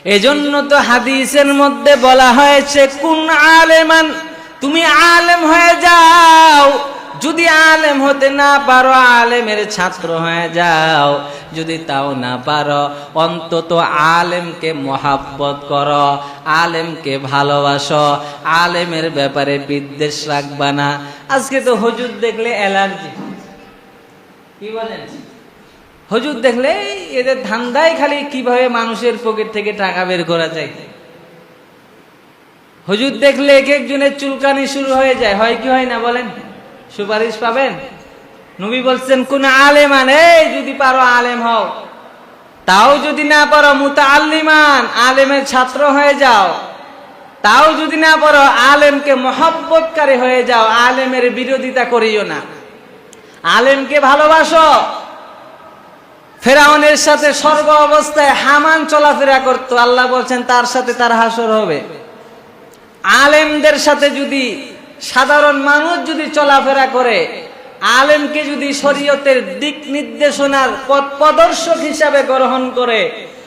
এজন্য তো হাদিসের মধ্যে বলা হয়েছে কুন আলেমান, তুমি আলেম হয়ে যাও। যদি আলেম হতে না পারো আলেমের ছাত্র হয়ে যাও, যদি তাও না পারো অন্তত আলেমকে মহাব্বত করো, আলেমকে ভালোবাসো, আলেমের ব্যাপারে বিদ্বেষ রাখবা না। আজকে তো হুজুর দেখলে অ্যালার্জি, কি বলেন? হুজুর দেখলে এদের ধান্দায় খালি কিভাবে মানুষের পকেট থেকে টাকা বের করা যায়। হুজুর দেখলে এক একজনের চুলকানি শুরু হয়ে যায়, হয় কি হয় না বলেন? সুপারিশ পাবেন। নবী বলছেন কোন আলেমান, এই যদি পারো আলেম হও, তাও যদি না পারো মুতাআল্লিমান, আলেমের ছাত্র হয়ে যাও, তাও যদি না পারো আলেমকে মহব্বতকারী হয়ে যাও, আলেমের বিরোধিতা করিও না, আলেমকে ভালোবাসো। ফেরাউনের সাথে সর্ব অবস্থায় হামান চলাফেরা করত, আল্লাহ বলছেন তার সাথে তার হাসর হবে। আলেমদের সাথে যদি সাধারণ মানুষ যদি চলাফেরা করে, আলেমকে যদি শরীয়তের দিক নির্দেশনার পথ প্রদর্শক হিসাবে গ্রহণ করে,